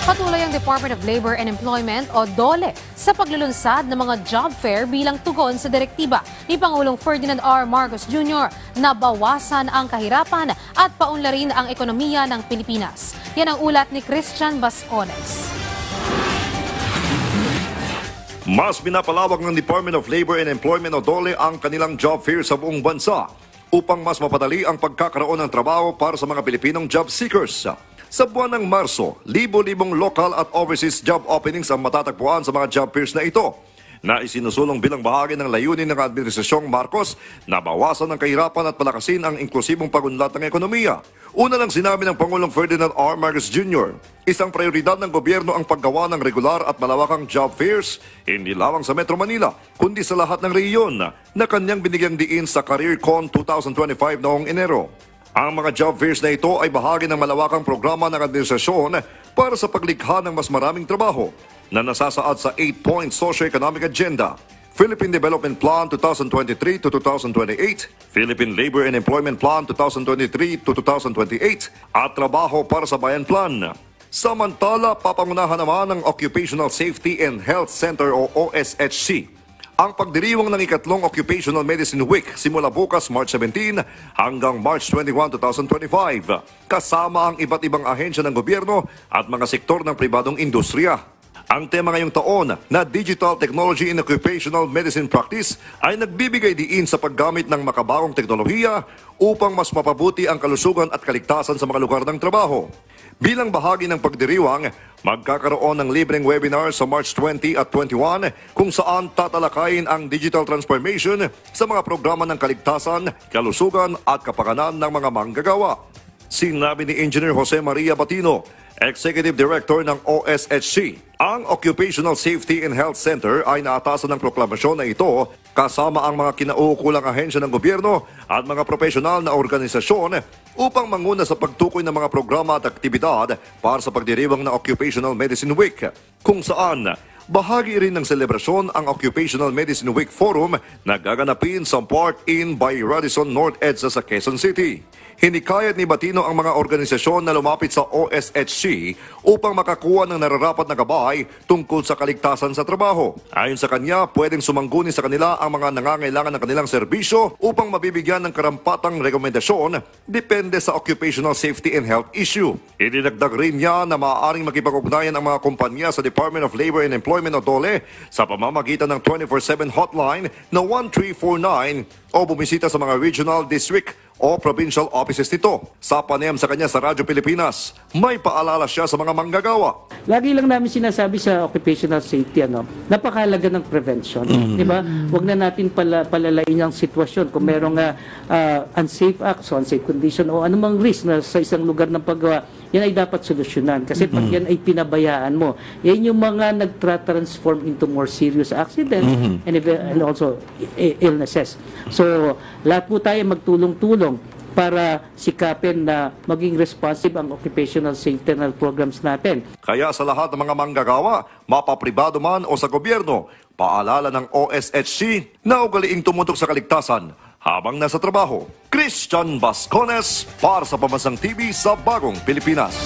Patuloy ang Department of Labor and Employment o DOLE sa paglulunsad ng mga job fair bilang tugon sa direktiba ni Pangulong Ferdinand R. Marcos Jr. na bawasan ang kahirapan at paunlarin ang ekonomiya ng Pilipinas. Yan ang ulat ni Christian Bascones. Mas pinapalawak ng Department of Labor and Employment o DOLE ang kanilang job fair sa buong bansa upang mas mapadali ang pagkakaroon ng trabaho para sa mga Pilipinong job seekers. Sa buwan ng Marso, libo-libong local at overseas job openings ang matatagpuan sa mga job fairs na ito, na isinusulong bilang bahagi ng layunin ng Administrasyong Marcos na bawasan ang kahirapan at palakasin ang inklusibong pagunlad ng ekonomiya. Una lang sinabi ng Pangulong Ferdinand R. Marcos Jr., isang prioridad ng gobyerno ang paggawa ng regular at malawakang job fairs, hindi lamang sa Metro Manila, kundi sa lahat ng rehiyon na kanyang binigyang diin sa CareerCon 2025 noong Enero. Ang mga job fairs na ito ay bahagi ng malawakang programa ng administrasyon para sa paglikha ng mas maraming trabaho na nasasaad sa 8-point socio-economic agenda, Philippine Development Plan 2023 to 2028, Philippine Labor and Employment Plan 2023 to 2028, at Trabaho para sa Bayan Plan. Samantala, papangunahan naman ng Occupational Safety and Health Center o OSHC ang pagdiriwang ng ikatlong Occupational Medicine Week simula bukas March 17 hanggang March 21, 2025, kasama ang iba't ibang ahensya ng gobyerno at mga sektor ng pribadong industriya. Ang tema ngayong taon na Digital Technology in Occupational Medicine Practice ay nagbibigay diin sa paggamit ng makabagong teknolohiya upang mas mapabuti ang kalusugan at kaligtasan sa mga lugar ng trabaho. Bilang bahagi ng pagdiriwang, magkakaroon ng libreng webinar sa March 20 at 21 kung saan tatalakayin ang digital transformation sa mga programa ng kaligtasan, kalusugan at kapakanan ng mga manggagawa. Sinabi ni Engineer Jose Maria Batino, Executive Director ng OSHC, ang Occupational Safety and Health Center ay naatasan ng proklamasyon na ito kasama ang mga kinauukulang ahensya ng gobyerno at mga profesional na organisasyon upang manguna sa pagtukoy ng mga programa at aktibidad para sa pagdiriwang ng Occupational Medicine Week, kung saan bahagi rin ng selebrasyon ang Occupational Medicine Week Forum na gaganapin sa Park Inn by Radisson North EDSA sa Quezon City. Hinikayat ni Batino ang mga organisasyon na lumapit sa OSHC upang makakuha ng nararapat na gabay tungkol sa kaligtasan sa trabaho. Ayon sa kanya, pwedeng sumangguni sa kanila ang mga nangangailangan ng kanilang serbisyo upang mabibigyan ng karampatang rekomendasyon depende sa occupational safety and health issue. Idinagdag rin niya na maaaring makipag-ugnayan ang mga kumpanya sa Department of Labor and Employment o DOLE sa pamamagitan ng 24/7 hotline na 1349 o bumisita sa mga regional, district o provincial offices nito. Sa panayam sa kanya sa Radyo Pilipinas, may paalala siya sa mga manggagawa. Lagi lang namin sinasabi sa occupational safety, napakahalaga ng prevention. Di ba? Huwag na natin palalain ang sitwasyon. Kung merong unsafe acts, unsafe condition o anumang risk na sa isang lugar ng paggawa, yan ay dapat solusyonan. Kasi pag yan ay pinabayaan mo, yan yung mga nagtra-transform into more serious accidents and also illnesses. So, lahat po tayo magtulong-tulong para sikapin na maging responsive ang occupational safety and health programs natin. Kaya sa lahat ng mga manggagawa, mapapribado man o sa gobyerno, paalala ng OSHC na ugaliing tumutok sa kaligtasan habang nasa trabaho. Christian Bascones para sa Pambansang TV sa Bagong Pilipinas.